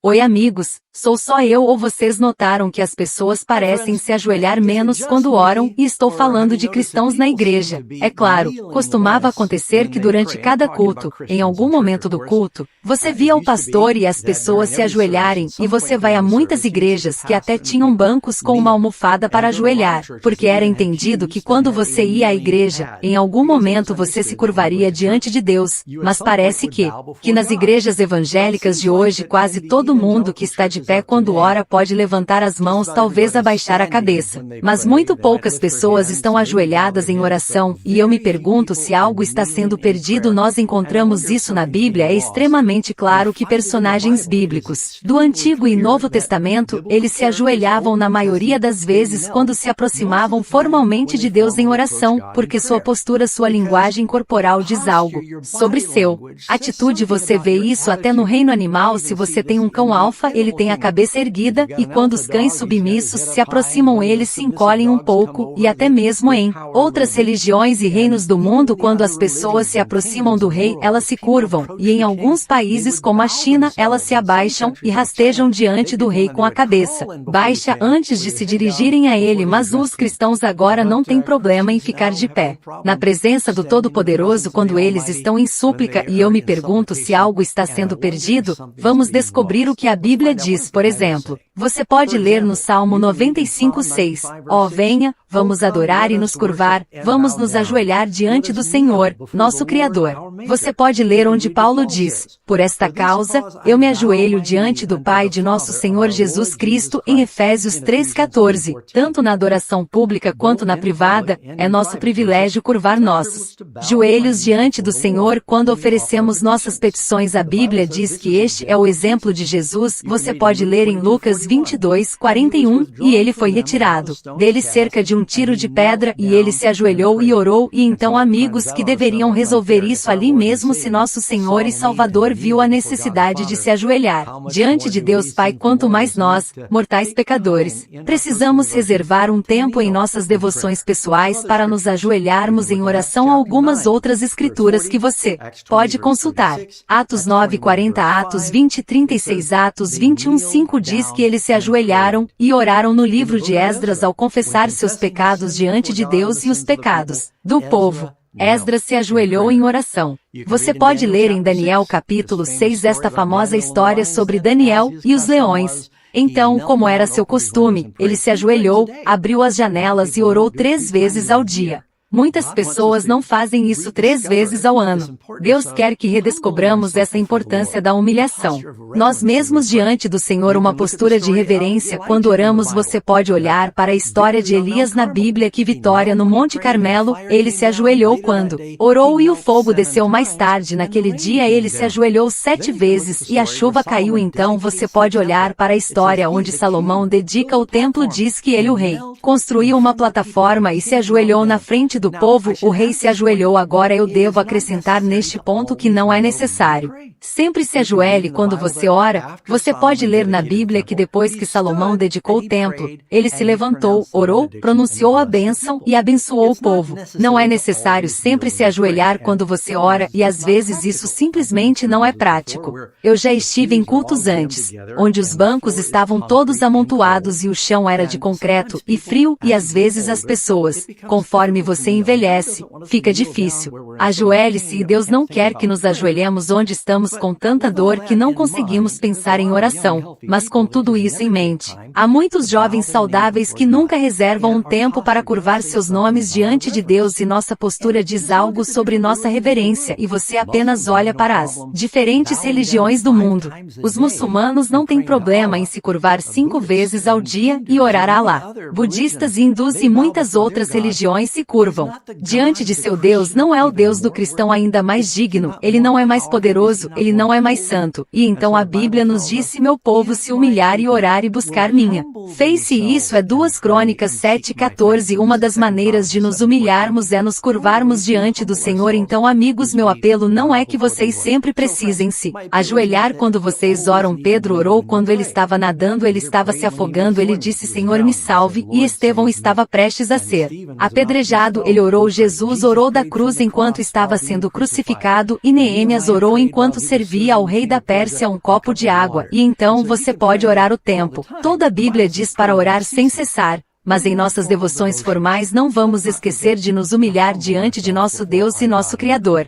Oi amigos, sou só eu ou vocês notaram que as pessoas parecem se ajoelhar menos quando oram e estou falando de cristãos na igreja. É claro, costumava acontecer que durante cada culto, em algum momento do culto, você via o pastor e as pessoas se ajoelharem e você vai a muitas igrejas que até tinham bancos com uma almofada para ajoelhar, porque era entendido que quando você ia à igreja, em algum momento você se curvaria diante de Deus, mas parece que nas igrejas evangélicas de hoje quase todo mundo que está de pé quando ora pode levantar as mãos, talvez abaixar a cabeça. Mas muito poucas pessoas estão ajoelhadas em oração, e eu me pergunto se algo está sendo perdido. Nós encontramos isso na Bíblia. É extremamente claro que personagens bíblicos, do Antigo e Novo Testamento, eles se ajoelhavam na maioria das vezes quando se aproximavam formalmente de Deus em oração, porque sua postura, sua linguagem corporal diz algo sobre seu atitude. Você vê isso até no reino animal. Se você tem um cão alfa, ele tem a cabeça erguida, e quando os cães submissos se aproximam eles se encolhem um pouco, e até mesmo em outras religiões e reinos do mundo, quando as pessoas se aproximam do rei, elas se curvam, e em alguns países como a China, elas se abaixam e rastejam diante do rei com a cabeça baixa antes de se dirigirem a ele. Mas os cristãos agora não têm problema em ficar de pé na presença do Todo-Poderoso quando eles estão em súplica, e eu me pergunto se algo está sendo perdido. Vamos descobrir o que a Bíblia diz. Por exemplo, você pode ler no Salmo 95:6, ó venha, vamos adorar e nos curvar, vamos nos ajoelhar diante do Senhor, nosso Criador. Você pode ler onde Paulo diz, por esta causa, eu me ajoelho diante do Pai de nosso Senhor Jesus Cristo, em Efésios 3:14. Tanto na adoração pública quanto na privada, é nosso privilégio curvar nossos joelhos diante do Senhor quando oferecemos nossas petições. A Bíblia diz que este é o exemplo de Jesus. Você pode ler em Lucas 22:41, e ele foi retirado dele cerca de um tiro de pedra, e ele se ajoelhou e orou. E então, amigos, que deveriam resolver isso ali mesmo se nosso Senhor e Salvador viu a necessidade de se ajoelhar diante de Deus Pai, quanto mais nós, mortais pecadores, precisamos reservar um tempo em nossas devoções pessoais para nos ajoelharmos em oração. Algumas outras escrituras que você pode consultar: Atos 9:40, Atos 20:36, Atos 21:5 diz que eles se ajoelharam e oraram no livro de Esdras ao confessar seus pecados diante de Deus e os pecados do povo. Esdras se ajoelhou em oração. Você pode ler em Daniel capítulo 6 esta famosa história sobre Daniel e os leões. Então, como era seu costume, ele se ajoelhou, abriu as janelas e orou 3 vezes ao dia. Muitas pessoas não fazem isso 3 vezes ao ano. Deus quer que redescobramos essa importância da humilhação. Nós mesmos diante do Senhor, uma postura de reverência. Quando oramos, você pode olhar para a história de Elias na Bíblia. Que vitória no Monte Carmelo! Ele se ajoelhou quando orou e o fogo desceu. Mais tarde naquele dia ele se ajoelhou 7 vezes e a chuva caiu. Então você pode olhar para a história onde Salomão dedica o templo. Diz que ele, o rei, construiu uma plataforma e se ajoelhou na frente do povo. O rei se ajoelhou. Agora eu devo acrescentar neste ponto que não é necessário sempre se ajoelhe quando você ora. Você pode ler na Bíblia que depois que Salomão dedicou o templo, ele se levantou, orou, pronunciou a bênção e abençoou o povo. Não é necessário sempre se ajoelhar quando você ora, e às vezes isso simplesmente não é prático. Eu já estive em cultos antes, onde os bancos estavam todos amontoados e o chão era de concreto e frio, e às vezes as pessoas, conforme você envelhece, fica difícil. Ajoelhe-se, e Deus não quer que nos ajoelhemos onde estamos com tanta dor que não conseguimos pensar em oração. Mas com tudo isso em mente, há muitos jovens saudáveis que nunca reservam um tempo para curvar seus nomes diante de Deus, e nossa postura diz algo sobre nossa reverência, e você apenas olha para as diferentes religiões do mundo. Os muçulmanos não têm problema em se curvar 5 vezes ao dia e orar a Alá. Budistas, hindus e muitas outras religiões se curvam diante de seu Deus. Não é o Deus do cristão ainda mais digno, ele não é mais poderoso, ele não é mais santo. E então a Bíblia nos diz: se meu povo se humilhar e orar e buscar minha face. Isso é 2 Crônicas 7:14. Uma das maneiras de nos humilharmos é nos curvarmos diante do Senhor. Então, amigos, meu apelo não é que vocês sempre precisem se ajoelhar quando vocês oram. Pedro orou quando ele estava nadando, ele estava se afogando, ele disse: Senhor, me salve, e Estevão estava prestes a ser apedrejado. ele orou, Jesus orou da cruz enquanto estava sendo crucificado e Neemias orou enquanto servia ao rei da Pérsia um copo de água. E então você pode orar o tempo. Toda a Bíblia diz para orar sem cessar. Mas em nossas devoções formais não vamos esquecer de nos humilhar diante de nosso Deus e nosso Criador.